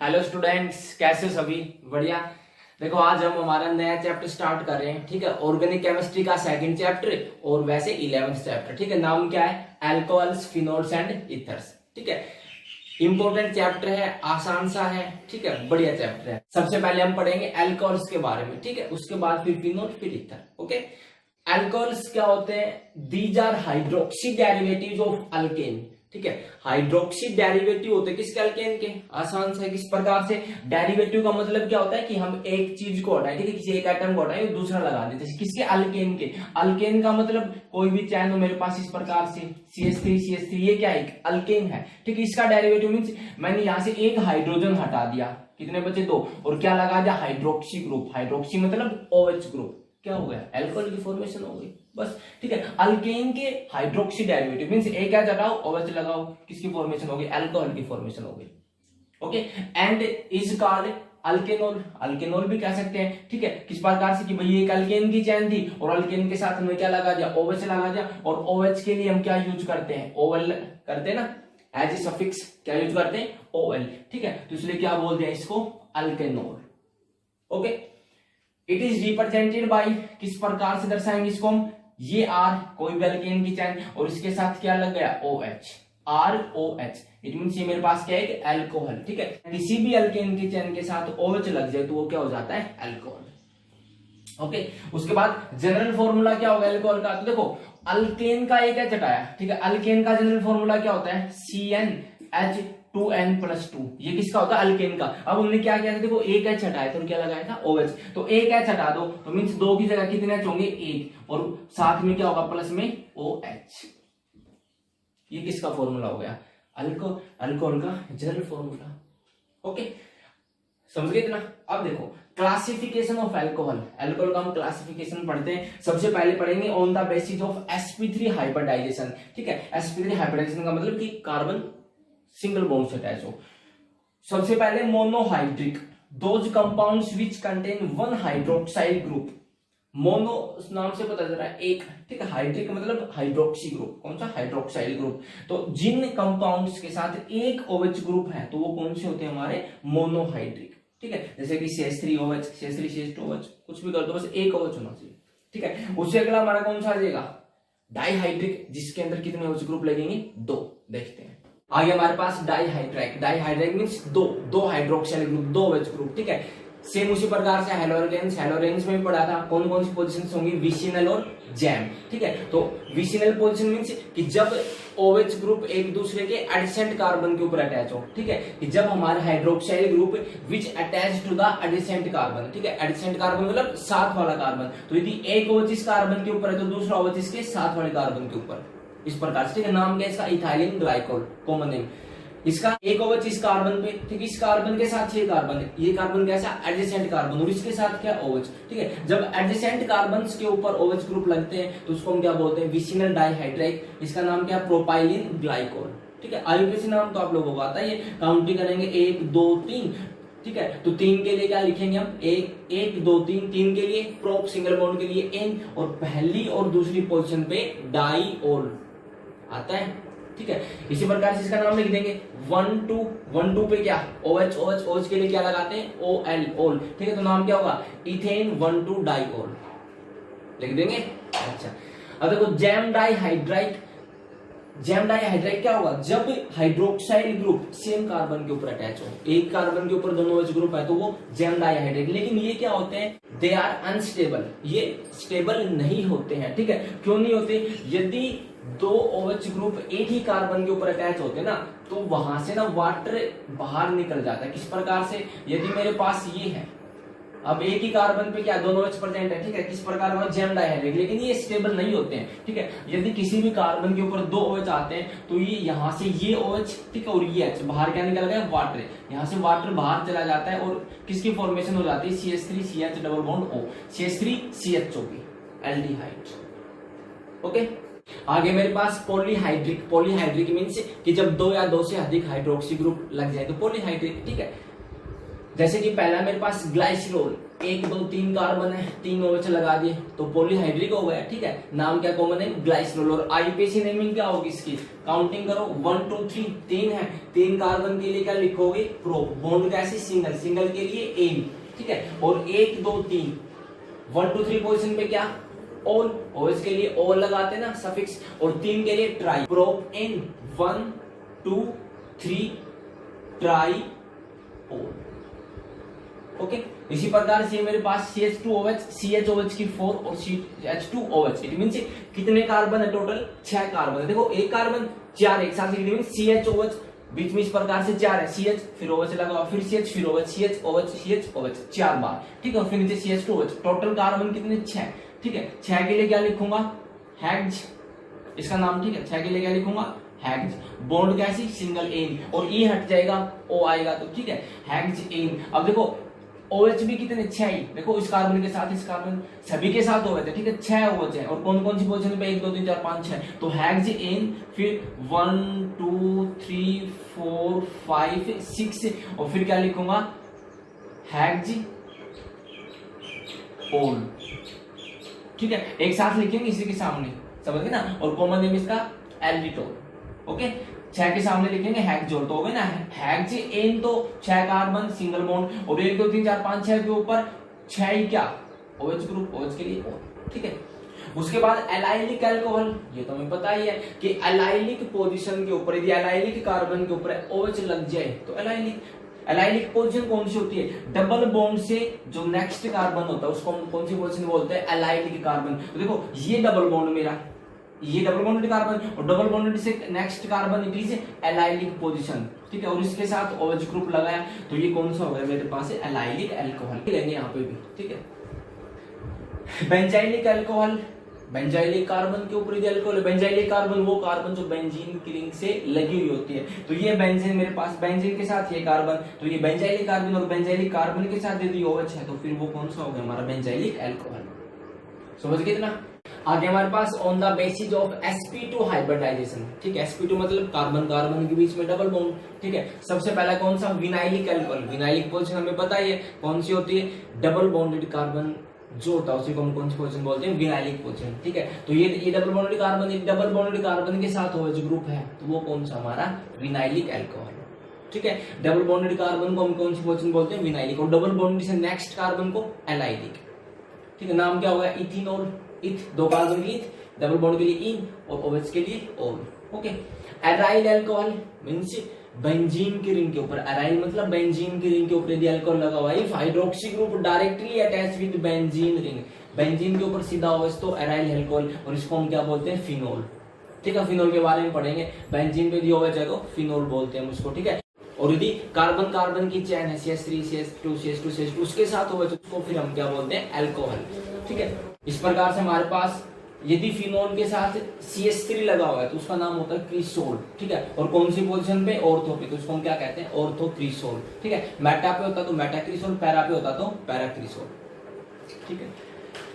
Hello students, कैसे हो सभी? बढ़िया। देखो आज हम हमारा नया चैप्टर स्टार्ट कर रहे हैं। ठीक है, ऑर्गेनिक केमिस्ट्री का सेकंड चैप्टर और वैसे 11th चैप्टर। ठीक है, नाम क्या है? Alcohols, phenols and ethers. ठीक है, इंपॉर्टेंट चैप्टर है, आसान सा है। ठीक है, बढ़िया चैप्टर है। सबसे पहले हम पढ़ेंगे अल्कोहल्स के बारे में। ठीक है, उसके बाद फिर फिनोल, फिर ईथर। ओके, अल्कोहल्स क्या होते हैं? These are hydroxy derivatives of alkane. ठीक है, हाइड्रोक्सी डेरिवेटिव होते हैं किसके? अल्केन के। आसान से किस प्रकार से? डेरिवेटिव का मतलब क्या होता है कि हम एक चीज को हटाए, ठीक है, किसी एक आइटम को हटाए दूसरा लगा देते हैं। किसके? अल्केन के। अल्केन का मतलब कोई भी चैन हो मेरे पास इस प्रकार से CH3 ये क्या है? एक अल्केन है। ठीक है, इसका डेरिवेटिव मींस मैंने यहां से एक हाइड्रोजन हटा दिया, कितने बचे? 2, और क्या लगा दिया? Hydroxy group. हाइड्रोक्सी मतलब OH ग्रुप। क्या हो गया? अल्कोहल की फॉर्मेशन हो गई, बस। ठीक है, अल्केन के हाइड्रोक्सी डेरिवेटिव मींस एक क्या लगाओ? OH लगाओ, किसकी फॉर्मेशन होगी? अल्कोहल की फॉर्मेशन हो गई। Okay, and is called alkanol. Alkanol भी कह सकते हैं। ठीक है, किस प्रकार से कि भाई एक अल्केन की चैन थी और अल्केन के साथ हमने क्या लगा दिया? OH लगा दिया। और OH के लिए हम क्या यूज करते हैं? OL करते हैं ना, एज ए सफिक्स क्या यूज करते हैं? OL। ठीक है, तो इसलिए क्या बोल दिया इसको? Alkanol. Okay, it is represented by, किस प्रकार से दर्शाएंगे इसको हम? ये R कोई भी अल्केन की चैन और इसके साथ क्या लग गया? OH। ROH इट मींस ये मेरे पास क्या है? कि अल्कोहल। ठीक है, किसी भी अल्केन की चैन के साथ OH लग जाए तो वो क्या हो जाता है? अल्कोहल। ओके, उसके बाद जनरल फॉर्मूला क्या होगा अल्कोहल का? तो देखो अल्केन का एक H हटाया। ठीक है, अल्केन का जनरल फॉर्मूला क्या होता है? CnH2n+2। ये किसका होता है? अल्केन का। अब हमने क्या किया था? देखो एक H हटाया तो क्या लगाया था? OH। तो एक H हटा दो तो मींस 2 की जगह कितने H होंगे? 1, और साथ में क्या होगा? प्लस में OH। ये किसका फॉर्मूला हो गया? अल्कोहल का जनरल फॉर्मूला। ओके, समझ गए इतना? अब देखो क्लासिफिकेशन ऑफ अल्कोहल। अल्कोहल का हम क्लासिफिकेशन पढ़ते हैं। सबसे पहले पढ़ेंगे on the basis of sp3 hybridization. ठीक है, sp3 हाइब्रिडाइजेशन का मतलब कि कार्बन सिंगल बॉन्ड से अटैच हो। सबसे पहले monohydric, those compounds which contain one hydroxyl group. Mono नाम से पता चल रहा है एक। ठीक है, हाइड्रिक मतलब हाइड्रोक्सी ग्रुप। कौन सा? Hydroxyl group. तो जिन कंपाउंड्स के साथ एक OH ग्रुप है तो वो कौन से होते हैं? हमारे मोनोहाइड्रिक। ठीक है, जैसे कि CH3OH, CH3CH2OH, कुछ भी कर दो, बस एक OH होना चाहिए। ठीक है, उससे अगला हमारा कौन सा आ जाएगा? डाइहाइड्रिक, जिसके अंदर कितने OH ग्रुप लगेंगे? 2। देखते हैं आगे हमारे पास डाइहाइड्राइक। डाइहाइड्राइक मींस दो हाइड्रोक्साइल ग्रुप, 2 OH ग्रुप। ठीक है, सेम उसी प्रकार से हेलोरेन्स। हेलोरेन्स में भी पढ़ा था कौन कौन सी पोजीशंस होंगी? विसिनल और जैम। ठीक है, तो विसिनल पोजीशन मींस कि जब OH ग्रुप एक दूसरे के एडजेसेंट कार्बन के ऊपर अटैच हो। ठीक है, कि जब हमारे hydroxyl group which attach to the adjacent carbon. ठीक है, एडजेसेंट कार्बन मतलब साथ वाला कार्बन। तो यदि एक OH इस कार्बन के ऊपर है तो दूसरा OH इसके साथ वाले कार्बन के ऊपर, इस प्रकार से। ठीक है, नाम क्या है इसका? इथाइलिन ग्लाइकोल, कॉमन नेम इसका। एक OH इस कार्बन पे, ठीक है, इस कार्बन के साथ ये कार्बन है। ये कार्बन कैसा? एडजेसेंट कार्बन, और इसके साथ क्या? OH। ठीक है, जब एडजेसेंट कार्बन्स के ऊपर OH ग्रुप लगते हैं तो उसको हम क्या बोलते हैं? विसिनल डाइहाइड्राइक। इसका नाम क्या? Propylene glycol. ठीक है, आईयूपीएसी नाम तो आप लोगों को आता है। ये काउंटिंग करेंगे 1 2 3। ठीक है, तो 3 के लिए क्या लिखेंगे हम? 1 2 3। 3 के लिए प्रोप सिंगल बॉन्ड के लिए N, और पहली और दूसरी पोजीशन पे डाइओल आता है। ठीक है, इसी प्रकार से इसका नाम लिख देंगे 1 2 पे क्या? OH के लिए क्या लगाते हैं? OL, ओल। ठीक है, तो नाम क्या होगा? इथेन 1 2 डाइओल लिख देंगे। अच्छा, अब देखो जैम डाइहाइड्राइक। जैम डाइहाइड्राइक क्या होगा? जब हाइड्रोक्साइल ग्रुप सेम कार्बन के ऊपर अटैच हो, एक कार्बन के ऊपर दोनों OH ग्रुप है तो वो जैम डाइहाइड्राइक। लेकिन ये क्या होते हैं? दे आर अनस्टेबल, ये स्टेबल नहीं होते हैं। ठीक है, क्यों नहीं होते? यदि 2 OH ग्रुप एक ही कार्बन के ऊपर अटैच होते ना तो वहां से ना वाटर बाहर निकल जाता है। किस प्रकार से? यदि मेरे पास ये है, अब एक ही कार्बन पे क्या? दोनों OH प्रेजेंट है। ठीक है, किस प्रकार में? जैम डाइहाइड्राइक। लेकिन ये स्टेबल नहीं होते हैं। ठीक है, यदि किसी भी कार्बन के ऊपर 2 OH आते हैं तो ये यहाँ से ये OH, ठीक है, और ये H बाहर क्या निकल गया? वाटर। यहाँ से वाटर बाहर चला जाता है और किसकी फॉर्मेशन हो जाती है? CH3CH double bond O, CH3CHO की एल्डिहाइड। ओके, आगे मेरे पास पॉलीहाइड्रिक। पॉलीहाइड्रिक मींस कि जब 2 या 2 से अधिक हाइड्रोक्सी ग्रुप लग जाए तो पॉलीहाइड्रिक। ठीक है, जैसे कि पहला मेरे पास ग्लाइसिरोल। एक दो तीन कार्बन है, तीन OH लगा दिए तो पॉलीहाइड्रिक हो गया, ठीक है। नाम क्या कॉमन है, ग्लाइसिनॉल। और आईयूपीएसी नेमिंग क्या होगी इसकी, काउंटिंग करो 1 2 3, तीन है, तीन कार्बन के लिए क्या लिखोगे, प्रोप। बॉन्ड कैसे, सिंगल, सिंगल के लिए एन, ठीक है। और एक दो तीन 1 2 3 पोजीशन पे क्या, ऑल, OH के लिए ऑल लगाते हैं ना सफिक्स, और तीन के लिए tri, propane 1 2 3 triol, okay. इसी प्रकार से मेरे पास CH2OH, CHOH की 4 और CH2OH, इट मींस कितने कार्बन है टोटल, 6 कार्बन है। देखो एक कार्बन 4 एक साथ लिख मींस CHOH बीच में इस प्रकार से 4 है, CH फिर OH लगा, फिर CH फिर OH, CHOH 4 बार, ठीक है। और फिर नीचे CH2OH, टोटल कार्बन कितने, 6, ठीक है। 6 के लिए क्या लिखूंगा, हेक्स, इसका नाम, ठीक है। 6 के लिए क्या लिखूंगा, हेक्स। बॉन्ड कैसी, सिंगल एन, और ई हट जाएगा, ओ आएगा, तो ठीक है, हेक्स एन। अब देखो OH भी कितने, 6 ही, देखो इस कार्बन के साथ, इस कार्बन सभी के साथ OH है, ठीक है, 6 OH है। और कौन कौन सी पोजीशन पे, 1 2 3 4 5 6, तो हेक्स एन, फिर 1 2 3 4 5 6, और फिर क्या लिखूंगा, हेक्स ओल, ठीक है। एक साथ लिखेंगे इसी के सामने, समझ गए ना। और कॉमन नेम इसका एल्डिटोल, ओके। 6 के सामने लिखेंगे हेक्सोल, तो हो गए ना, हेक्स एन तो 6 कार्बन सिंगल बॉन्ड, और 1 2 3 4 5 6 के ऊपर 6 ही क्या, OH ग्रुप, OH के लिए O, ठीक है। उसके बाद एलाइलिक अल्कोहल, ये तो हमें पता ही है कि एलाइलिक पोजीशन के ऊपर यदि एलाइलिक कार्बन के ऊपर OH लग जाए तो एलाइलिक। एलाइलिक पोजीशन कौन सी होती है, डबल बॉन्ड से जो नेक्स्ट कार्बन होता है उसको हम कौन सी पोजीशन बोलते हैं, एलाइलिक कार्बन। तो देखो ये डबल बॉन्ड मेरा, ये डबल बॉन्डेड कार्बन, और डबल बॉन्डेड से next carbon it is allylic position, ठीक है। और इसके साथ OH ग्रुप लगाया तो ये कौन सा हो गया मेरे पास, एलाइलिक अल्कोहल, लेंगे यहाँ पे भी, ठीक है। बेंजाइलिक अल्कोहल, बेंजाइलिक कार्बन के ऊपर यदि अल्कोहल, बेंजाइलिक कार्बन वो कार्बन जो बेंजीन की रिंग से लगी हुई होती है, तो ये बेंजीन मेरे पास, बेंजीन के साथ ये कार्बन, तो ये बेंजाइलिक कार्बन, और बेंजाइलिक कार्बन के साथ यदि OH है तो फिर वो कौन सा हो गया हमारा, बेंजाइलिक अल्कोहल। समझ गए इतना। आगे हमारे पास on the basis of sp2 hybridization, ठीक है। sp2 मतलब कार्बन कार्बन के बीच में डबल बॉन्ड, ठीक है। सबसे पहला कौन सा, विनाइलिक अल्कोहल। विनाइलिक पोजीशन हमें पता ही है कौन सी होती है, डबल बॉन्डेड कार्बन जो होता है उसी को हम कौन सी पोजीशन बोलते हैं, विनाइलिक पोजीशन, ठीक है। तो ये double bonded carbon, double bonded carbon के साथ OH ग्रुप है तो वो कौन सा हमारा, विनाइलिक अल्कोहल, ठीक है। डबल बॉन्डेड कार्बन को हम कौन सी पोजीशन बोलते हैं, विनाइलिक, और डबल बॉन्डेड से नेक्स्ट कार्बन को एलाइलिक, ठीक है। नाम क्या होगा, इथेनॉल, इथ, दो कार्बन की इथ, डबल बॉन्ड के लिए इन, और OH के लिए ओल, okay. Aryl alcohol means benzene की रिंग के ऊपर, एराइल मतलब बेंजीन की रिंग के ऊपर यदि अल्कोहल लगा हुआ है, hydroxy group directly attach with benzene ring, benzene के ऊपर सीधा OH तो एराइल अल्कोहल, और इसको हम क्या बोलते हैं, फिनोल, ठीक है। फिनोल के बारे में पढ़ेंगे, बेंजीन पे यदि OH है तो फिनोल बोलते हैं उसको, ठीक है। और यदि कार्बन कार्बन की चेन है CH3 CH2 CH2 CH2 उसके साथ OH उसको फिर हम क्या बोलते हैं, अल्कोहल, ठीक है। इस प्रकार से हमारे पास यदि फिनोल के साथ CH3 लगा हुआ है तो उसका नाम होता है क्रिसोल, ठीक है। और कौन सी पोजीशन पे, ऑर्थो पे, तो उसको हम क्या कहते हैं, ऑर्थो क्रिसोल, ठीक है। मेटा पे होता तो मेटा क्रिसोल, पैरा पे होता तो पैरा क्रिसोल, ठीक है।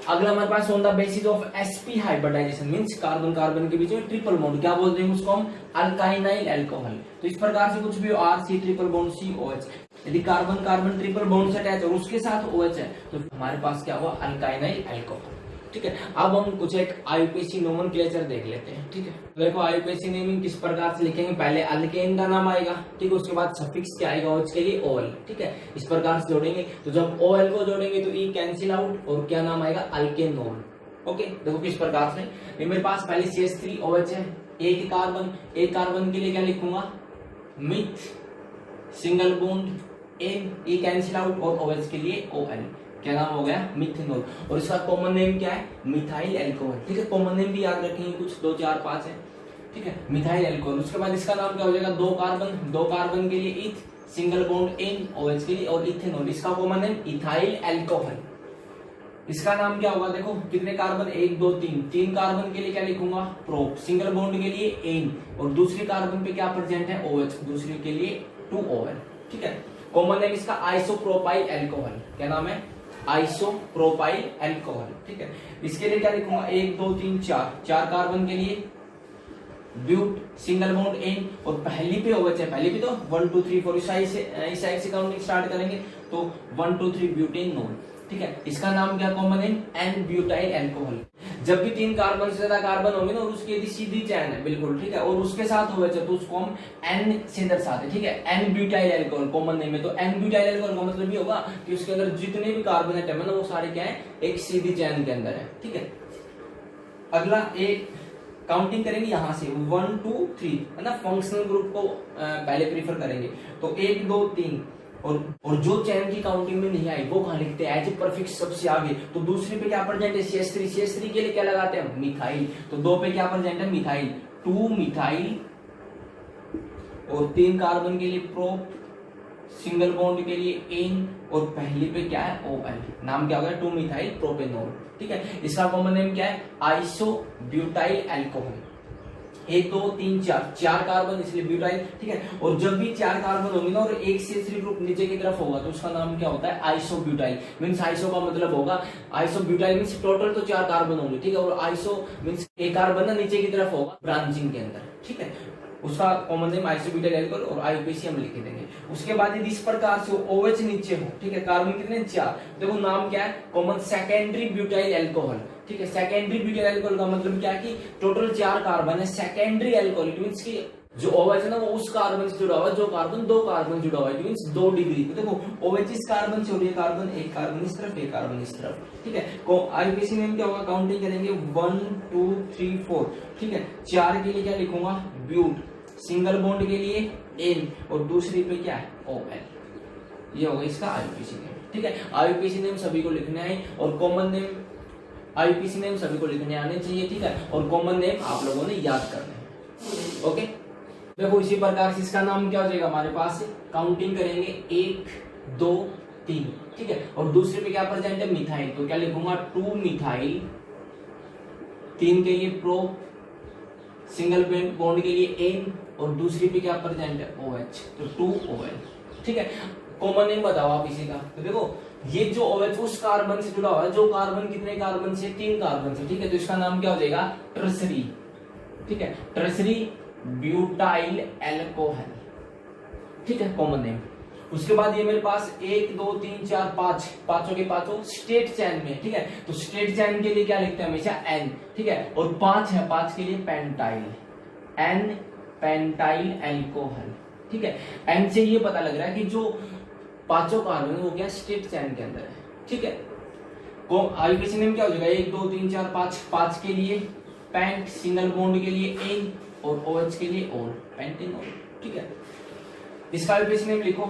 अगला हमारे पास on the basis of sp hybridization means carbon carbon के बीच में ट्रिपल बॉन्ड, क्या बोलते हैं उसको हम, अल्काइनाइल अल्कोहल। तो इस प्रकार से कुछ भी RC ट्रिपल बॉन्ड COH, यदि कार्बन कार्बन ट्रिपल बॉन्ड से अटैच और उसके साथ OH है तो हमारे पास क्या हुआ, अल्काइनाइल अल्कोहल, ठीक है। अब हम कुछ एक आईयूपीएसी नोमेनक्लेचर देख लेते हैं, ठीक है। देखो आईयूपीएसी नेमिंग किस प्रकार से लिखेंगे, पहले अल्केन का नाम आएगा, ठीक है। उसके बाद सफिक्स क्या आएगा, OH के लिए OL, ठीक है। इस प्रकार से जोड़ेंगे, तो जब OL को जोड़ेंगे तो E कैंसिल आउट, और क्या नाम आएगा, अल्केनोल, ओके। देखो किस प्रकार से, मेरे पास पहले CH3 OH है, एक कार्बन के लिए क्या लिखूंगा, meth, single bond ane, E cancel out, और OH के लिए OL, क्या नाम हो गया, मिथेनॉल। और इसका कॉमन नेम क्या है, मिथाइल अल्कोहल, ठीक है। कॉमन नेम भी याद रखेंगे, कुछ 2 4 5 है, ठीक है, मिथाइल अल्कोहल। उसके बाद इसका नाम क्या हो जाएगा, दो कार्बन के लिए इथ, सिंगल बॉन्ड एन, OH के लिए, और इथेनॉल, इसका कॉमन नेम इथाइल अल्कोहल। इसका नाम क्या होगा, देखो कितने कार्बन, 1 2 3, तीन कार्बन के लिए क्या लिखूंगा, प्रोप, सिंगल बॉन्ड के लिए एन, और दूसरे कार्बन पे क्या प्रेजेंट है, OH, दूसरे के लिए 2OL, ठीक है। कॉमन नेम इसका आइसोप्रोपाइल अल्कोहल, क्या नाम है, आइसोप्रोपाइल अल्कोहल, ठीक है। इसके लिए क्या लिखूंगा, 1 2 3 4 कार्बन के लिए ब्यूट, सिंगल बॉन्ड एन, और पहली पे OH है, पहली पे तो 1 2 3 4 इस साइड से काउंटिंग स्टार्ट करेंगे तो 1 2 3 ब्यूटेनॉल, ठीक है, इसका नाम क्या common name, n butyl alcohol. जब भी 3 कार्बन से ज्यादा कार्बन होंगे ना और उसकी यदि सीधी चैन है बिल्कुल, ठीक है, और उसके साथ हो तो उसको हम एन से दर्शाते हैं, ठीक है, n butyl alcohol common name है। तो एन ब्यूटाइल अल्कोहल का मतलब ये होगा कि उसके अंदर जितने भी कार्बन एटम है ना वो सारे क्या है, एक सीधी चैन के अंदर है, ठीक है। अगला एक काउंटिंग करेंगे यहां से 1 2 3 है ना, फंक्शनल ग्रुप को पहले प्रीफर करेंगे। तो 1 2 3 और जो चैन की काउंटिंग में नहीं आई वो कहां लिखते हैं, एज ए परफिक्स सबसे आगे। तो दूसरे पे क्या प्रेजेंट है, CH3, CH3 के लिए क्या लगाते हैं, मिथाइल। तो 2 पे क्या प्रेजेंट है, मिथाइल, 2 मिथाइल, और 3 कार्बन के लिए प्रोप, सिंगल बॉन्ड के लिए एन, और पहली पे क्या है, OL। नाम क्या होगा, 2 मिथाइल प्रोपेनॉल, ठीक है। इसका कॉमन नेम क्या है, आइसो ब्यूटाइल अल्कोहल। 1 2 3 4 कार्बन इसलिए ब्यूटाइल, ठीक है। और जब भी 4 कार्बन होंगे ना और एक CH3 ग्रुप नीचे की तरफ होगा तो उसका नाम क्या होता है, आइसो ब्यूटाइल। मींस आइसो का मतलब होगा, आइसो ब्यूटाइल मींस टोटल तो 4 कार्बन होंगे, ठीक है, और आइसो मींस एक कार्बन ना नीचे की तरफ होगा ब्रांचिंग के अंदर, ठीक है। उसका कॉमन नेम आइसोब्यूटाइल अल्कोहल और IUPAC हम लिख देंगे। उसके बाद यदि इस प्रकार से OH नीचे हो, ठीक है, कार्बन कितने 4, देखो नाम क्या है, कॉमन सेकेंडरी ब्यूटाइल अल्कोहल, ठीक है। सेकेंडरी ब्यूटाइल अल्कोहल का मतलब क्या है कि टोटल 4 कार्बन है, सेकेंडरी अल्कोहल मींस की जो OH है ना वो उस कार्बन से जुड़ा हुआ है जो कार्बन 2 कार्बन जुड़ा हुआ है, मींस 2 डिग्री। तो देखो OH इस कार्बन से और ये कार्बन, एक कार्बन इस तरफ, एक कार्बन इस तरफ, ठीक है। IUPAC नेम क्या होगा, काउंटिंग करेंगे 1 2 3 4, ठीक है। 4 के लिए क्या लिखूंगा, ब्यूट, सिंगल बॉन्ड के लिए एन, और दूसरी पे क्या है, OL। ये होगा इसका IUPAC नेम, ठीक है। IUPAC नेम सभी को लिखने आए और कॉमन नेम IUPAC नेम सभी को लिखने आने चाहिए, ठीक है, और कॉमन नेम आप लोगों ने याद करना है, ओके। देखो इसी प्रकार से इसका नाम क्या हो जाएगा हमारे पास, काउंटिंग करेंगे 1 2 3, ठीक है, और दूसरे पे क्या प्रेजेंट है, मिथाइल। तो क्या लिखूंगा, 2 मिथाइल, 3 के लिए प्रो, सिंगल बॉन्ड के लिए एन, और दूसरी पे क्या प्रेजेंट है, OH, तो 2OL, ठीक है। कॉमन नेम बताओ आप इसी का। तो देखो ये जो OH उस कार्बन से जुड़ा हुआ है जो कार्बन कितने कार्बन से, 3 कार्बन से, ठीक है। तो इसका नाम क्या हो जाएगा, टर्सरी, ठीक है, टर्सरी ब्यूटाइल अल्कोहल, ठीक है, कॉमन नेम। उसके बाद ये मेरे पास 1 2 3 4 5, पांचों के पांचों स्टेट चैन में, ठीक है। तो स्टेट चैन के लिए क्या लिखते हैं हमेशा, N, ठीक है, और 5 है, 5 के लिए पेंटाइल, N पेंटाइल अल्कोहल, ठीक है। N से ये पता लग रहा है कि जो पांचों कार्बन है वो क्या स्टेट चैन के अंदर है, ठीक है। IUPAC नेम क्या हो जाएगा, 1 2 3 4 5, 5 के लिए पेंट, सिंगल बॉन्ड के लिए एन, और OH के लिए ओल, पेंटेनॉल, ठीक है। इसका IUPAC नेम लिखो,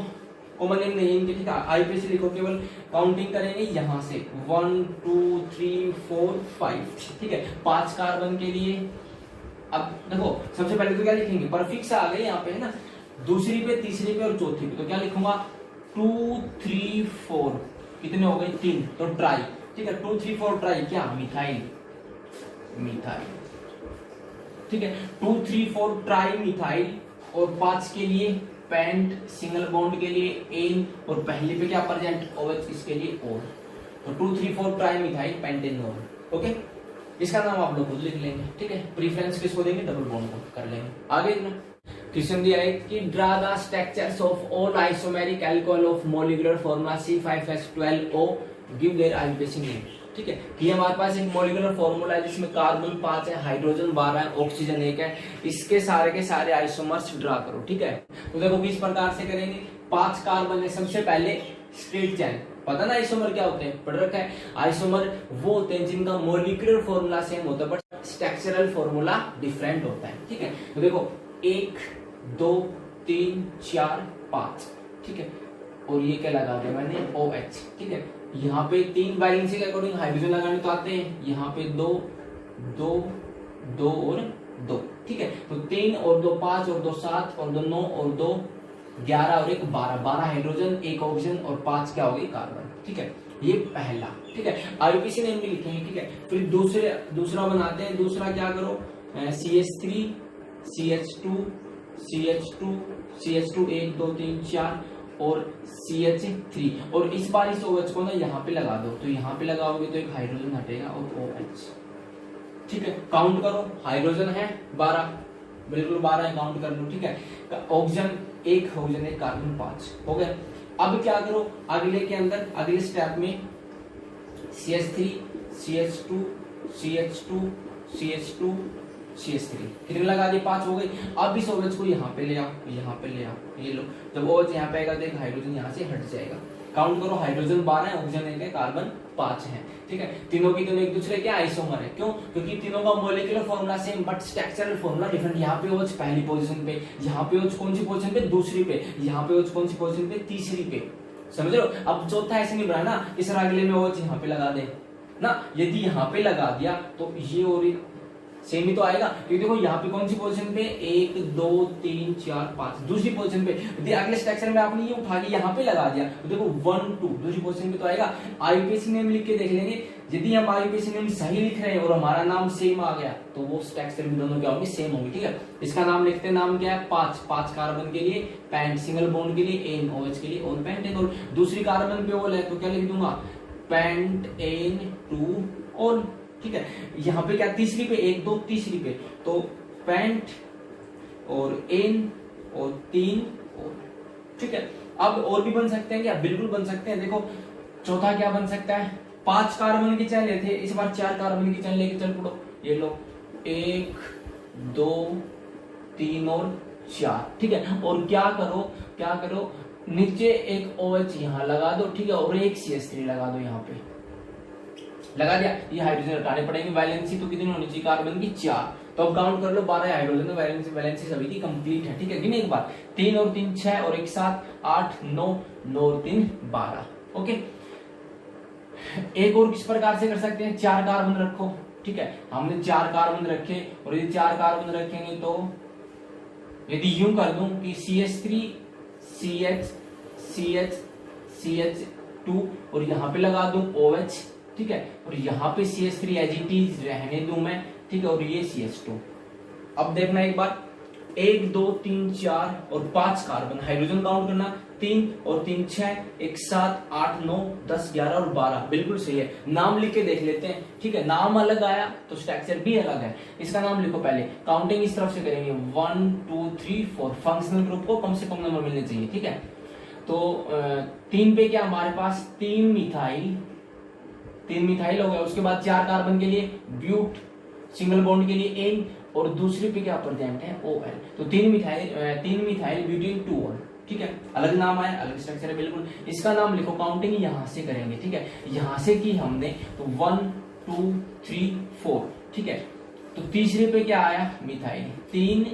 कॉमन नेम नहीं है, ठीक है। IUPAC लिखो, केवल काउंटिंग करेंगे यहां से 1 2 3 4 5, ठीक है, 5 कार्बन के लिए। अब देखो सबसे पहले तो क्या लिखेंगे, परफिक्स आ गए यहाँ पे, है ना, दूसरी पे, तीसरी पे और चौथी पे। तो क्या लिखूंगा, 2 3 4, कितने हो गए, 3, तो ट्राई, ठीक है, 2 3 4 ट्राई क्या, मिथाइल, मिथाइल, ठीक है, 2 3 4 ट्राई मिथाइल, और 5 के लिए पेंट, सिंगल बॉन्ड के लिए एन, और पहले पे क्या प्रेजेंट, OH, इसके लिए ओर। तो 2 3 4 ट्राई मिथाइल पेंटेनॉल, ओके। इसका नाम आप लोग खुद लिख लेंगे, ठीक है। प्रीफरेंस किसको देंगे, डबल बॉन्ड को कर लेंगे। आगे क्वेश्चन दिया है कि draw the structures of all isomeric alcohol of molecular formula C5H12O, give their IUPAC name, ठीक है। ये हमारे पास एक मॉलिक्यूलर फार्मूला है जिसमें कार्बन 5 है, हाइड्रोजन 12 है, ऑक्सीजन 1 है। इसके सारे के सारे आइसोमर्स ड्रा करो, ठीक है। तो देखो किस प्रकार से करेंगे, 5 कार्बन है, सबसे पहले स्ट्रेट चैन, पता ना आइसोमर क्या होते हैं, पढ़ रखा है। आइसोमर वो होते हैं जिनका मॉलिक्यूलर फार्मूला सेम होता है बट स्ट्रक्चरल फार्मूला डिफरेंट होता है, ठीक है। तो देखो 1 2 3 4 5, ठीक है, और ये क्या लगा दिया मैंने, OH, ठीक है। यहाँ पे 3 वैलेंसी के अकॉर्डिंग हाइड्रोजन लगाने तो आते हैं, यहाँ पे 2 2 2 और 2, ठीक है। तो 3 और 2 5 और 2 7 और 2 9 और 2 11 और 1 12, 12 हाइड्रोजन, 1 ऑक्सीजन और 5 क्या होगी, कार्बन, ठीक है। ये पहला, ठीक है। IUPAC नेम भी लिखेंगे, ठीक है। फिर दूसरा बनाते हैं। दूसरा क्या करो, CH3 CH2 CH2 CH2 1 2 3 4 और CH3, और इस बार इस OH को ना यहाँ पे लगा दो। तो यहाँ पे लगाओगे तो एक हाइड्रोजन हटेगा और OH, ठीक है। काउंट करो, हाइड्रोजन है 12, बिल्कुल 12 है, काउंट कर लो, ठीक है। ऑक्सीजन 1 ऑक्सीजन 1 कार्बन 5 हो गए। अब क्या करो, अगले के अंदर, अगले स्टेप में CH3 CH2 CH2 CH2 CH3 कितने लगा दिए 5 हो गई। अब इस OH को यहाँ पे ले आओ, यहाँ पे ले आओ, ये लो। जब OH यहाँ पे आएगा तो एक हाइड्रोजन यहाँ से हट जाएगा। काउंट करो, हाइड्रोजन 12 है, ऑक्सीजन 1 है, कार्बन 5 है। ठीक है, तीनों की तीनों एक दूसरे के आइसोमर है। क्यों? क्योंकि तीनों का molecular formula same but structural formula different. यहाँ पे OH पहली पोजीशन पे, यहाँ पे OH कौन सी पोजीशन पे, दूसरी पे, यहाँ पे OH कौन सी पोजीशन पे, तीसरी पे। समझ रहे हो? अब चौथा ऐसे नहीं बना ना, इस अगले में OH यहाँ पे लगा दे ना, यदि यहाँ पे लगा दिया तो ये और सेम ही तो आएगा। क्योंकि देखो यहाँ पे कौन सी पोजीशन पे, 1 2 3 4 5 दूसरी पोजीशन पे। यदि अगले स्ट्रक्चर में आपने ये उठा के यहाँ पे लगा दिया तो देखो 1 2 दूसरी पोजीशन पे तो आएगा। आईयूपीएसी नेम लिख के देख लेंगे, यदि हम आईयूपीएसी नेम सही लिख रहे हैं और हमारा नाम सेम आ गया तो वो स्ट्रक्चर भी दोनों क्या होंगे, सेम होंगे। ठीक है, इसका नाम लिखते हैं, नाम क्या है, 5 कार्बन के लिए पेंट, सिंगल बॉन्ड के लिए एन, OH के लिए ऑन पेंट। और दूसरी कार्बन पे ओल है तो क्या लिख दूंगा, पेंट N2 ऑन। ठीक है, यहाँ पे क्या, तीसरी पे 1 2 तीसरी पे तो पेंट और N और 3 और। ठीक है, अब और भी बन सकते हैं क्या, बिल्कुल बन सकते हैं। देखो चौथा क्या बन सकता है, 5 कार्बन की चैन लेते, इस बार 4 कार्बन की चैन लेके चल पड़ो, ये लो 1 2 3 और 4। ठीक है, और क्या करो नीचे एक OH यहाँ लगा दो। ठीक है, और एक CH3 लगा दो, यहाँ पे लगा दिया। ये हाइड्रोजन हटाने पड़ेंगे, वैलेंसी तो कितनी होनी चाहिए कार्बन की, 4। तो अब काउंट कर लो, 12 हाइड्रोजन, वैलेंसी सभी की कंप्लीट है। ठीक है, गिने एक बार, 3 और 3 6 और 1 7 8 9 9 और 3 12। ओके, एक और किस प्रकार से कर सकते हैं, 4 कार्बन रखो। ठीक है, हमने 4 कार्बन रखे और यदि 4 कार्बन रखेंगे तो यदि यूं कर दूं कि CH3 CH CH CH2 और यहाँ पे लगा दूं OH। ठीक है, और यहाँ पे CH3 एज इट इज रहने दूं मैं। ठीक है, और ये CH2। अब देखना एक बार, 1 2 3 4 और 5 कार्बन, हाइड्रोजन काउंट करना, 3 और 3 6 1 7 8 9 10 11 और 12। बिल्कुल सही है, नाम लिख के देख लेते हैं। ठीक है, नाम अलग आया तो स्ट्रक्चर भी अलग है। इसका नाम लिखो पहले, काउंटिंग इस तरफ से करेंगे, 1 2 3 4। फंक्शनल ग्रुप को कम से कम नंबर मिलने चाहिए। ठीक है, तो 3 पे क्या हमारे पास, 3 मिथाइल हो गया। उसके बाद 4 कार्बन के लिए ब्यूट, सिंगल बॉन्ड के लिए एन, और दूसरी पे क्या प्रेजेंट है, OL। तो 3 मिथाइल ब्यूटेन 2 ऑल। ठीक है, अलग नाम आया, अलग स्ट्रक्चर है बिल्कुल। इसका नाम लिखो, काउंटिंग यहां से करेंगे। ठीक है, यहां से की हमने तो 1 2 3 4। ठीक है, तो तीसरे पे क्या आया, मिथाइल, 3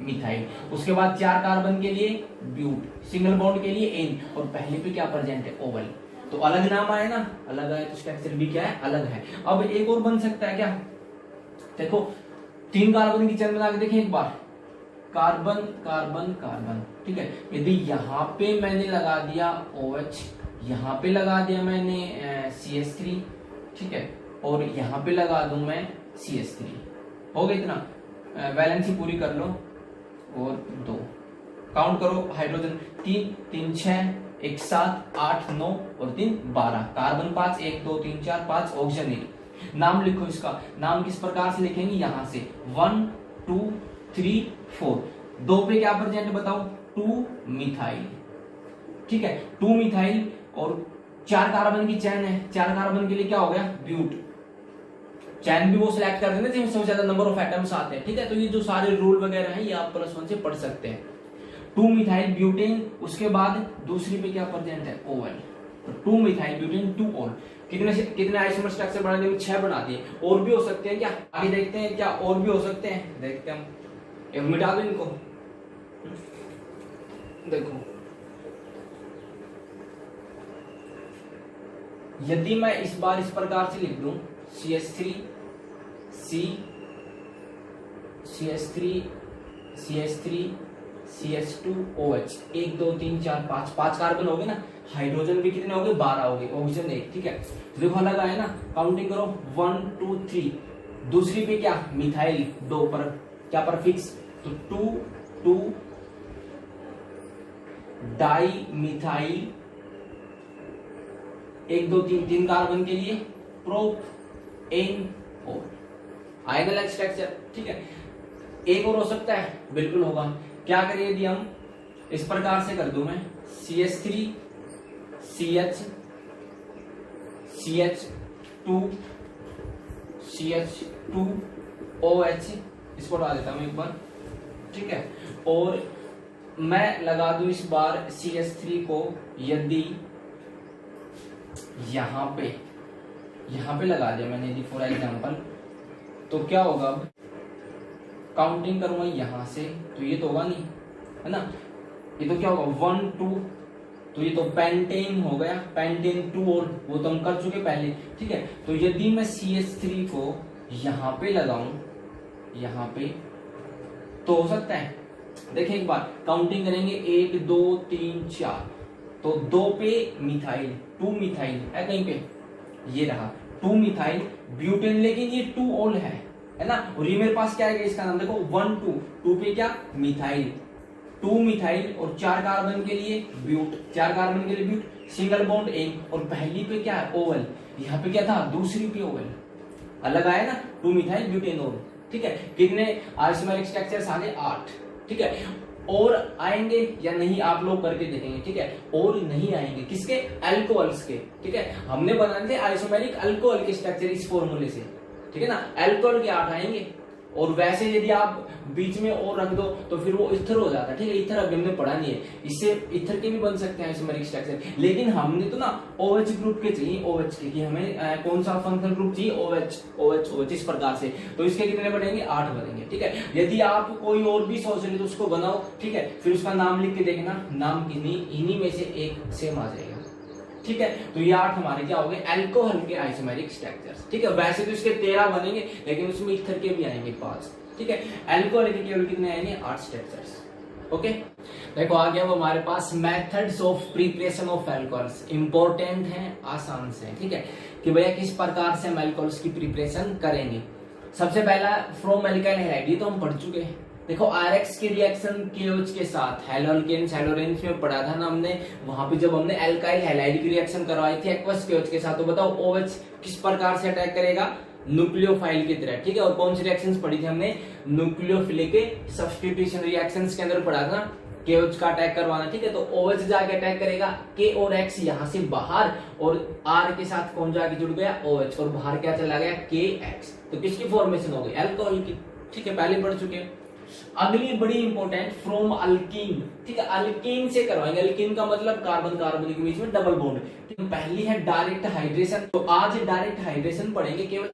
मिथाइल। उसके बाद 4 कार्बन के लिए ब्यूट, सिंगल बॉन्ड के लिए एन, और पहले पे क्या प्रेजेंट है, OL। तो अलग नाम आया ना, अलग आया तो स्ट्रक्चर भी क्या है, अलग है। अब एक और बन सकता है क्या, देखो 3 कार्बन की चेन बना के देखें एक बार, कार्बन कार्बन कार्बन। ठीक है, यदि यहाँ पे मैंने लगा दिया OH, यहाँ पे लगा दिया मैंने CH3। ठीक है, और यहाँ पे लगा दूं मैं CH3, हो गया इतना। वैलेंसी पूरी कर लो, और 2 काउंट करो, हाइड्रोजन 3 3 6 1 7 8 9 और 3 12। Carbon 5 1 2 3 4 5, oxygen 1। नाम लिखो, इसका नाम किस प्रकार से लिखेंगे, यहां से 1 2 3 4। 2 पे क्या प्रेजेंट बताओ, 2 मिथाइल। ठीक है, 2 मिथाइल और 4 कार्बन की चैन है, 4 कार्बन के लिए क्या हो गया, ब्यूट। चैन भी वो सिलेक्ट कर देना जिसमें सबसे ज्यादा नंबर ऑफ एटम्स आते हैं। ठीक है, तो ये जो सारे रूल वगैरह हैं ये आप +1 से पढ़ सकते हैं। 2 मिथाइल ब्यूटेन, उसके बाद दूसरी पे क्या प्रेजेंट है, OL। तो 2 मिथाइल ब्यूटेन 2 ऑल। कितने आइसोमर स्ट्रक्चर बना दिए, 6 बना दिए। और भी हो सकते हैं क्या, आगे देखते हैं क्या और भी हो सकते हैं, देखते हैं हम। एक मिटा दो इनको, देखो यदि मैं इस बार इस प्रकार से लिख दूं, CH3 CH2 OH, 1 2 3 4 5 कार्बन हो गए ना, हाइड्रोजन भी कितने हो गए, 12 हो गए, ऑक्सीजन 1। ठीक है, तो देखो अलग आया ना, काउंटिंग करो, 1 2 3। दूसरी पे क्या, मिथाइल 2 पर क्या परफिक्स, तो 2 2 डाई मिथाइल, 1 2 3 3 कार्बन के लिए प्रोप एन और आएगा अलग स्ट्रक्चर। ठीक है, एक और हो सकता है, बिल्कुल होगा। क्या करिए यदि हम इस प्रकार से कर दूं मैं, CH3 CH CH2OH, इसको हटा देता हूं एक बार, ठीक है। और मैं लगा दूं इस बार CH3 को, यदि यहां पे लगा दिया मैंने यदि फॉर एग्जांपल, तो क्या होगा, अब काउंटिंग करूंगा यहां से तो ये तो होगा नहीं, है ना, ये तो क्या होगा 1 2, तो ये तो पेंटेन हो गया, पेंटेन 2 और वो तो हम कर चुके पहले, ठीक है। तो यदि मैं CH3 को यहां पे लगाऊं, यहां पे, तो हो सकता है, देखिए एक बार काउंटिंग करेंगे 1 2 3 4, तो 2 पे मिथाइल, 2 मिथाइल है कहीं पे, ये रहा 2 मिथाइल ब्यूटेन, लेकिन ये 2 ऑल है ना। और ये मेरे पास क्या है, इसका नाम देखो 1 2 पे क्या मिथाइल, 2 मिथाइल और 4 कार्बन के लिए ब्यूट, 4 कार्बन के लिए ब्यूट, सिंगल बॉन्ड एक, और पहली पे क्या है ओवल, यहाँ पे क्या था दूसरी पे ओवल, अलग आया ना 2 मिथाइल ब्यूटेन ओवल, ठीक है। कितने आइसोमेरिक स्ट्रक्चर्स आ गए 8, ठीक है। और आएंगे या नहीं आप लोग करके देखेंगे, ठीक है। और नहीं आएंगे किसके, अल्कोहल्स के, ठीक है। हमने बनाए थे आइसोमेरिक अल्कोहल के स्ट्रक्चर इस फॉर्मूले से, ठीक है ना। अल्कोहल के 8 आएंगे, और वैसे यदि आप बीच में और रख दो तो फिर वो इथर हो जाता है, ठीक है। इथर अभी हमने पढ़ा नहीं है, इससे इथर के भी बन सकते हैं आइसोमेरिक स्ट्रक्चर, लेकिन हमने तो ना OH ग्रुप के चाहिए, OH के, कि हमें कौन सा फंक्शनल ग्रुप चाहिए, OH इस प्रकार से। तो इसके कितने बनेंगे 8 बनेंगे, ठीक है। यदि आप कोई और भी सोच रहे तो उसको बनाओ, ठीक है, फिर उसका नाम लिख के देखना, नाम इन्हीं में से एक सेम आ जाएगा, ठीक है। तो ये 8 हमारे क्या हो गए अल्कोहल के आइसोमेरिक स्ट्रक्चर्स, ठीक है। वैसे तो इसके 13 बनेंगे, लेकिन उसमें इथर के भी आएंगे 5, ठीक है। अल्कोहल के केवल कितने आएंगे 8 स्ट्रक्चर्स, ओके। देखो आगे अब हमारे पास methods of preparation of alcohols, important है, आसान से, ठीक है, कि भैया किस प्रकार से हम अल्कोहल्स की प्रिपरेशन करेंगे। सबसे पहला फ्रॉम एल्काइल हैलाइड, ये तो हम पढ़ चुके हैं। देखो RX की रिएक्शन KOH के साथ, हेलोल्केन्स हेलोरेन्स में पढ़ा था ना हमने, वहां पे जब हमने एल्काइल हैलाइड की रिएक्शन करवाई थी एक्वस KOH के साथ, तो बताओ OH किस प्रकार से अटैक करेगा, न्यूक्लियोफाइल की तरह, ठीक है। और कौन सी रिएक्शंस पढ़ी थी हमने, न्यूक्लियोफिलिक सब्स्टिट्यूशन रिएक्शंस के अंदर पढ़ा था KOH का अटैक करवाना, ठीक है। तो OH जाके अटैक करेगा, K और X यहां से बाहर, और R के साथ कौन जाके जुड़ गया OH, और बाहर क्या चला गया KX, तो किसकी फॉर्मेशन हो गई अल्कोहल की, ठीक है, पहले पढ़ चुके हैं। अगली बड़ी इंपॉर्टेंट फ्रॉम अल्कीन, ठीक है, अल्कीन से करवाएंगे। अल्कीन का मतलब कार्बन कार्बन के बीच में डबल बॉन्ड, ठीक है। पहली है डायरेक्ट हाइड्रेशन, तो आज डायरेक्ट हाइड्रेशन पढ़ेंगे, केवल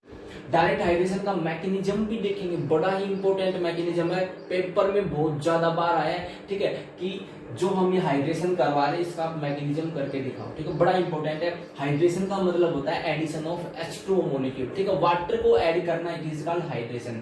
डायरेक्ट हाइड्रेशन का मैकेनिज्म भी देखेंगे, बड़ा ही इंपॉर्टेंट मैकेनिज्म है, पेपर में बहुत ज्यादा बार आया है, ठीक है, कि जो हम ये हाइड्रेशन करवा रहे हैं इसका मैकेनिज्म करके दिखाओ, ठीक है, बड़ा इंपॉर्टेंट है। हाइड्रेशन का मतलब होता है एडिशन ऑफ H2O मॉलिक्यूल, ठीक है, वाटर को ऐड करना, इट इज कॉल्ड हाइड्रेशन।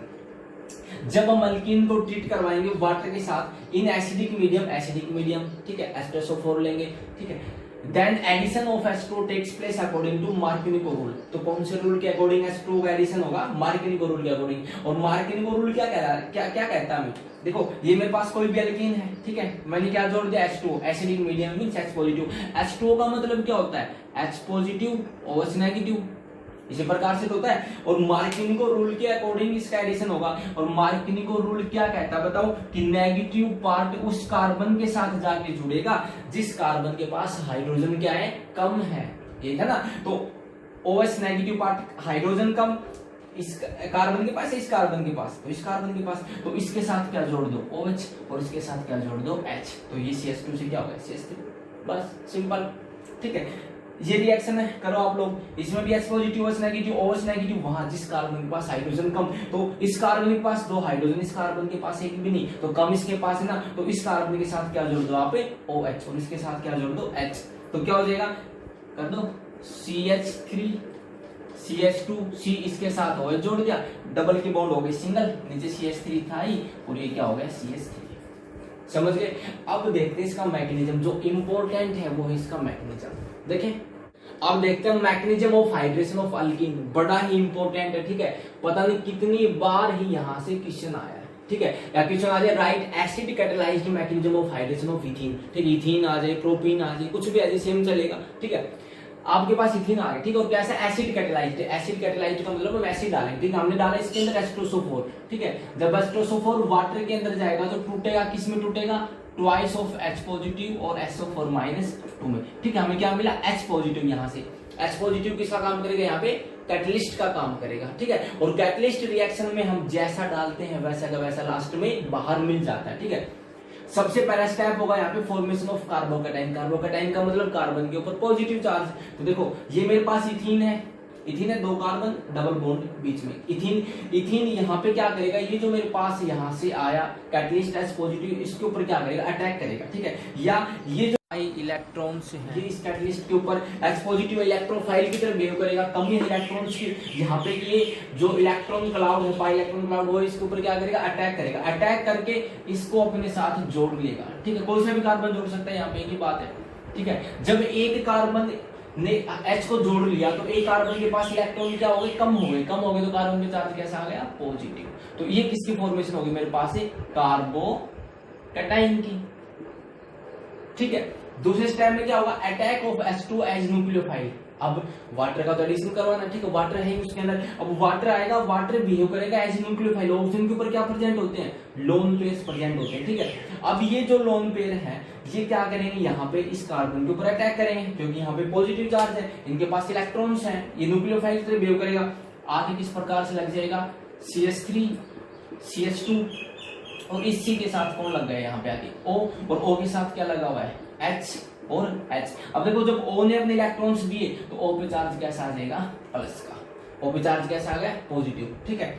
जब हम अल्कीन को ट्रीट करवाएंगे वाटर के साथ इन एसिडिक मीडियम, ठीक है, H2SO4 लेंगे, ठीक है, then addition of H2O takes place according to Markovnikov rule. तो कौन से रूल के अकॉर्डिंग H2O का एडिशन होगा, मार्कोनिको रूल के अकॉर्डिंग। और मार्कोनिको रूल क्या कह रहा है, क्या कहता है, देखो ये मेरे पास कोई भी अल्कीन है, ठीक है, मैंने क्या जोड़ दिया H2O, acidic medium means H positive. H2O का मतलब क्या होता है, H पॉजिटिव OH नेगेटिव, इसी प्रकार से होता है। और मार्कोनिको रूल के अकॉर्डिंग इसका एडिशन होगा। और मार्कोनिको रूल क्या कहता है बताओ, कि नेगेटिव पार्ट उस कार्बन के साथ जाके जुड़ेगा जिस कार्बन के पास हाइड्रोजन क्या है, कम है, ठीक है ना। तो OH नेगेटिव पार्ट, हाइड्रोजन कम इस कार्बन के पास, इस कार्बन के पास, तो इस कार्बन के पास, तो इसके साथ क्या जोड़ दो OH, और इसके साथ क्या जोड़ दो H, तो ये CH2 से क्या होगा CH3, बस सिंपल, ठीक है। ये रिएक्शन है, करो आप लोग, इसमें भी H positive OH negative, OH negative वहां जिस कार्बन के पास हाइड्रोजन कम, तो इस कार्बन के पास 2 हाइड्रोजन, इस कार्बन के पास एक भी नहीं, तो कम इसके पास है ना, तो इस कार्बन के साथ क्या जोड़ दो आप OH, और इसके साथ क्या जोड़ दो H, तो क्या हो जाएगा, कर दो CH3 CH2, C इसके साथ OH जोड़ दिया, डबल की बॉन्ड हो गई सिंगल, नीचे CH3 था ही, और ये क्या हो गया CH3, समझ गए। अब देखते हैं इसका मैकेनिज्म, जो इंपॉर्टेंट है वो है इसका मैकेनिज्म। देखें अब देखते हैं mechanism of hydration of alkyne, बड़ा ही इंपॉर्टेंट है, ठीक है, पता नहीं कितनी बार ही यहां से क्वेश्चन आया है, ठीक है, या क्वेश्चन आ जाए right acid catalysed mechanism of hydration of ethene, ठीक, इथीन आ जाए, प्रोपीन आ जाए, कुछ भी आ जाए सेम चलेगा, ठीक है। आपके पास इथीन आ गया, ठीक है, और कैसे एसिड कैटालाइज्ड है, एसिड कैटालाइज्ड का मतलब हम एसिड डालेंगे, ठीक है, हमने डाला इसके अंदर H2SO4, ठीक है, जब H2SO4 वाटर के अंदर जाएगा तो टूटेगा, किस में टूटेगा, ट्वाइस ऑफ H पॉजिटिव और SO4 -2 में, ठीक है, हमें क्या मिला H पॉजिटिव यहाँ से, H पॉजिटिव किसका काम करेगा यहाँ पे, कैटलिस्ट का काम करेगा, ठीक है। और कैटलिस्ट रिएक्शन में हम जैसा डालते हैं वैसा का वैसा लास्ट में बाहर मिल जाता है, ठीक है। सबसे पहला स्टेप होगा यहाँ पे फॉर्मेशन ऑफ कार्बोकैटाइन। कार्बोकैटाइन का मतलब कार्बन के ऊपर पॉजिटिव चार्ज। तो देखो ये मेरे पास इथीन है, इथीन है, 2 कार्बन डबल बॉन्ड बीच में, इथीन यहाँ पे क्या करेगा, ये जो मेरे पास यहाँ से आया कैटलिस्ट H पॉजिटिव, इसके ऊपर क्या करेगा, अटैक करेगा, ठीक है। या ये जो इलेक्ट्रॉन्स है, ये इस कैटलिस्ट के ऊपर H पॉजिटिव इलेक्ट्रोफाइल की तरह बिहेव करेगा, कम ही इलेक्ट्रॉन्स की, यहाँ पे ये जो इलेक्ट्रॉन क्लाउड है, पाई इलेक्ट्रॉन क्लाउड, वो इसके ऊपर क्या करेगा, अटैक करेगा। अटैक करके इसको अपने साथ जोड़ लेगा, ठीक है। कोई सा भी कार्बन जोड़ सकता है, यहाँ पे एक ही बात है, ठीक है। जब एक कार्बन ने H को जोड़ लिया तो एक कार्बन के पास इलेक्ट्रॉन क्या हो गए, कम हो गए, कम हो गए, तो कार्बन का चार्ज कैसा आ गया, पॉजिटिव। तो ये किसकी फॉर्मेशन होगी मेरे पास है, कार्बोकैटाइन की, ठीक है। दूसरे स्टेप में क्या होगा, attack of H2 as nucleophile. अब वाटर का तो एडिशन करवाना, ठीक है, वाटर है उसके अंदर, अब वाटर आएगा, वाटर बिहेव करेगा एज न्यूक्लियोफाइल। ऑक्सीजन के ऊपर क्या प्रेजेंट होते हैं, लोन पेयर्स प्रेजेंट होते हैं, ठीक है। अब ये जो लोन पेयर है ये क्या करेंगे, यहाँ पे इस कार्बन के ऊपर अटैक करेंगे, क्योंकि यहाँ पे पॉजिटिव चार्ज है, इनके पास इलेक्ट्रॉन्स हैं, ये न्यूक्लियोफाइल से बिहेव करेगा, आगे किस प्रकार से लग जाएगा, CH3 CH2, और इसी के साथ कौन लग गया यहाँ पे आगे O, और O के साथ क्या लगा हुआ है, H और H। अब देखो जब O ने अपने इलेक्ट्रॉन्स दिए तो O पे चार्ज कैसा आ जाएगा, प्लस का, O पे चार्ज कैसा आ गया, पॉजिटिव, ठीक है।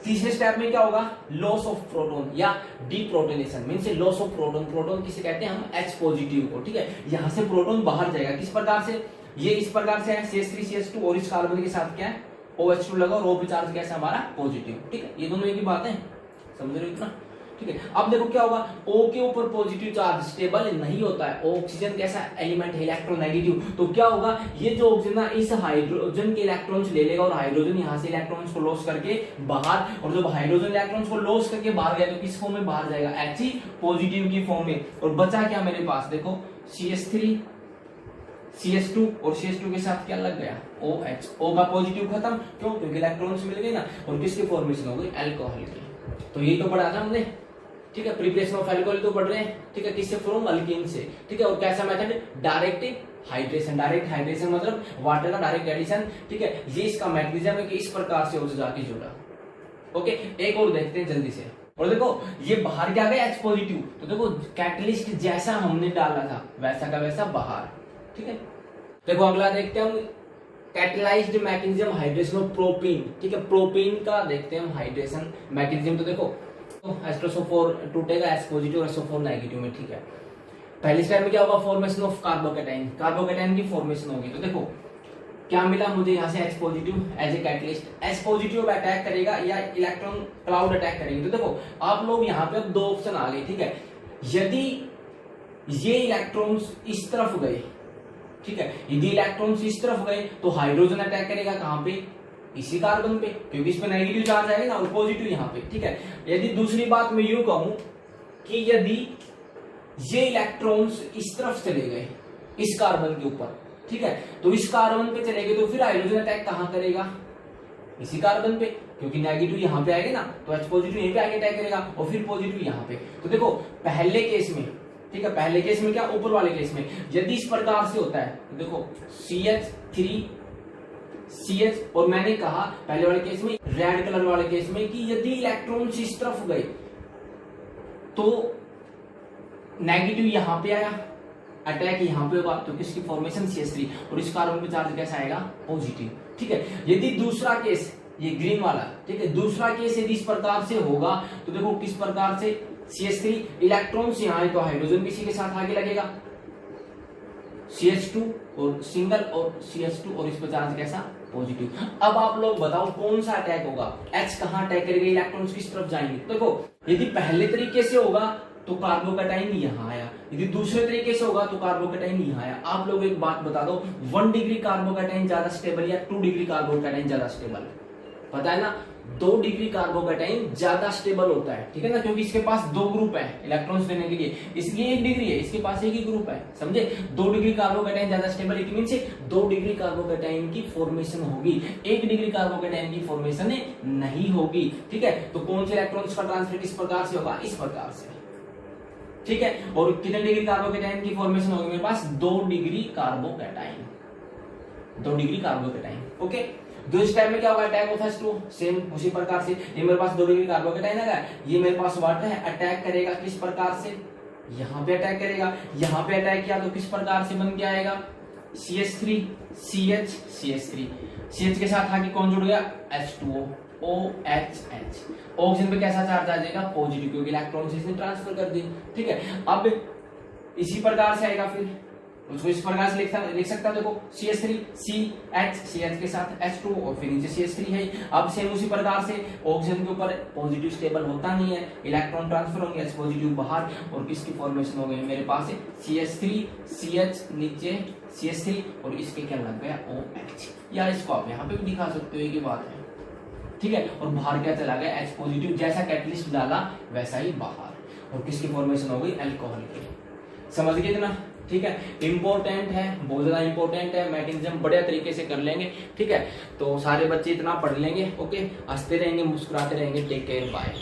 तीसरे स्टेप में क्या होगा, लॉस ऑफ प्रोटॉन या deprotonation, means loss of proton. Proton किसे कहते हैं हम, H पॉजिटिव को, ठीक है। यहाँ से प्रोटॉन बाहर जाएगा, किस प्रकार से, ये इस प्रकार से है, CH3 CH2, और इस कार्बन के साथ क्या है, OH2 लगा, और O पे चार्ज कैसा हमारा, पॉजिटिव, ठीक है। ये दोनों एक ही बात है, समझ रहे हो इतना, ठीक है। अब देखो क्या होगा, O के ऊपर पॉजिटिव चार्ज स्टेबल नहीं होता है, ऑक्सीजन कैसा एलिमेंट है, इलेक्ट्रोनेगेटिव। तो क्या होगा, ये जो ऑक्सीजन है इस हाइड्रोजन के इलेक्ट्रॉन्स ले लेगा, और हाइड्रोजन यहाँ से इलेक्ट्रॉन्स को लॉस करके बाहर, और जब हाइड्रोजन इलेक्ट्रॉन्स को लॉस करके बाहर गया तो किस फॉर्म में बाहर जाएगा, He पॉजिटिव की फॉर्म में। और बचा क्या मेरे पास, देखो CH3 CH2, और CH2 के साथ क्या लग गया, OH। O का पॉजिटिव खत्म, क्यों, क्योंकि इलेक्ट्रॉन्स मिल गए ना, और किसकी फॉर्मेशन हो गई, अल्कोहल की। तो ये तो पढ़ा था हमने, ठीक है। प्रिपरेशन ऑफ अल्कोहल तो पढ़ रहे हैं, ठीक है, किससे, फ्रॉम अल्कीन से, ठीक है। और कैसा method, direct hydration. Direct hydration मतलब वाटर का डायरेक्ट एडिशन, ठीक है। ये इसका मैकेनिज्म है कि इस प्रकार से उसे जाके जुड़ा, ओके। एक और देखते हैं जल्दी से, और देखो ये बाहर क्या गया, H पॉजिटिव। तो देखो कैटलिस्ट जैसा हमने डाला था वैसा का वैसा बाहर, ठीक है। देखो अगला देखते हैं हम, catalysed mechanism hydration of propene, ठीक है। प्रोपीन का देखते हैं हम हाइड्रेशन मैकेनिज्म। तो देखो H2SO4 टूटेगा H पॉजिटिव और SO4 नेगेटिव में, ठीक है। पहले स्टेप में क्या होगा, फॉर्मेशन ऑफ कार्बोकैटाइन। कार्बोकैटाइन की फॉर्मेशन होगी। तो देखो क्या मिला मुझे यहाँ से, H positive as a catalyst, H positive attack करेगा या इलेक्ट्रॉन क्लाउड अटैक करेगी। तो देखो आप लोग यहाँ पे अब 2 ऑप्शन आ गए, ठीक है। यदि ये इलेक्ट्रॉन्स इस तरफ गए, ठीक है, यदि इलेक्ट्रॉन्स इस तरफ गए तो हाइड्रोजन अटैक करेगा कहाँ पे, इसी कार्बन पे, क्योंकि इस पे नेगेटिव चार्ज आएगा ना, और पॉजिटिव यहाँ पे, ठीक है। यदि दूसरी बात मैं यूं कहूं कि यदि ये इलेक्ट्रॉन्स इस तरफ चले गए, इस कार्बन के ऊपर, ठीक है, तो इस कार्बन पे चले गए तो फिर हाइड्रोजन अटैक कहाँ करेगा, इसी कार्बन पे, क्योंकि नेगेटिव यहाँ पे आएगा ना, तो H पॉजिटिव यहीं पे आके अटैक करेगा, और फिर पॉजिटिव यहाँ पे। तो देखो पहले केस में, ठीक है, पहले केस में क्या, ऊपर वाले केस में यदि इस प्रकार से होता है, तो देखो CH3 CH, और मैंने कहा पहले वाले केस में, रेड कलर वाले केस में, कि यदि इलेक्ट्रॉन्स इस तरफ गए तो नेगेटिव यहां पे आया, अटैक यहां पे होगा, तो किसकी फॉर्मेशन CH3, और इस कार्बन पे चार्ज कैसा आएगा, पॉजिटिव, ठीक है। यदि दूसरा केस, ये ग्रीन वाला, ठीक है, दूसरा केस यदि इस प्रकार से होगा तो देखो किस प्रकार से, CH3 इलेक्ट्रॉन्स यहाँ है तो हाइड्रोजन भी इसी के साथ आगे लगेगा, CH2 और सिंगल, और CH2, और इस पर चार्ज कैसा, पॉजिटिव। अब आप लोग बताओ कौन सा अटैक होगा, H कहां अटैक करेगा, इलेक्ट्रॉन्स किस तरफ जाएंगे। देखो यदि पहले तरीके से होगा तो कार्बोकैटाइन यहाँ आया, यदि दूसरे तरीके से होगा तो कार्बोकैटाइन यहाँ आया। आप लोग एक बात बता दो, 1 डिग्री कार्बोकैटाइन ज्यादा स्टेबल या 2 डिग्री कार्बोकैटाइन ज्यादा स्टेबल, पता है ना, 2 डिग्री कार्बोकैटाइन ज्यादा स्टेबल होता है, ठीक है ना, क्योंकि इसके पास 2 ग्रुप है इलेक्ट्रॉन्स देने के लिए, इसलिए 1 डिग्री है, इसके पास एक ही ग्रुप है, समझे। 2 डिग्री कार्बोकैटाइन ज्यादा stable, it means 2 degree carbocation की फॉर्मेशन होगी, 1 डिग्री कार्बोकैटाइन की फॉर्मेशन नहीं होगी, ठीक है। तो कौन से इलेक्ट्रॉन्स का ट्रांसफर किस प्रकार से होगा, इस प्रकार से, ठीक है। और कितने डिग्री कार्बोकैटाइन की फॉर्मेशन होगी मेरे पास, 2 degree carbocation, 2 degree carbocation. Okay, दो स्टेप में क्या होगा, अटैक ऑफ H2O, सेम उसी प्रकार से ये मेरे पास 2 डिग्री कार्बोकेटाइन है, ये मेरे पास वाटर है, अटैक करेगा किस प्रकार से, यहाँ पे अटैक करेगा, यहाँ पे अटैक किया तो किस प्रकार से बन के आएगा, CH3 CH CH3, CH के साथ आगे कौन जुड़ गया, H2O OH। ऑक्सीजन पे कैसा चार्ज आ जाएगा, पॉजिटिव, क्योंकि इलेक्ट्रॉन से इसने ट्रांसफर कर दी। ठीक है, अब इसी प्रकार से आएगा, फिर उसको इस प्रकार से लिख सकता हूं, देखो CH3 CH के साथ H2 और फिर नीचे CH3 है। अब सेम उसी प्रकार से ऑक्सीजन के ऊपर पॉजिटिव स्टेबल होता नहीं है, इलेक्ट्रॉन ट्रांसफर होंगे, H पॉजिटिव बाहर, और किसकी फॉर्मेशन हो गई मेरे पास है CH3 CH नीचे CH3 और इसके क्या लग गया OH। या इसको आप यहाँ पे भी दिखा सकते हो, एक ही बात है। ठीक है, और बाहर क्या चला गया H पॉजिटिव, जैसा कैटलिस्ट डाला वैसा ही बाहर, और किसकी फॉर्मेशन हो गई, अल्कोहल की। समझ गए इतना। ठीक है, इंपॉर्टेंट है, बहुत ज्यादा इंपॉर्टेंट है, मैकेनिज्म बढ़िया तरीके से कर लेंगे। ठीक है, तो सारे बच्चे इतना पढ़ लेंगे। ओके, हंसते रहेंगे, मुस्कुराते रहेंगे। Take care, bye.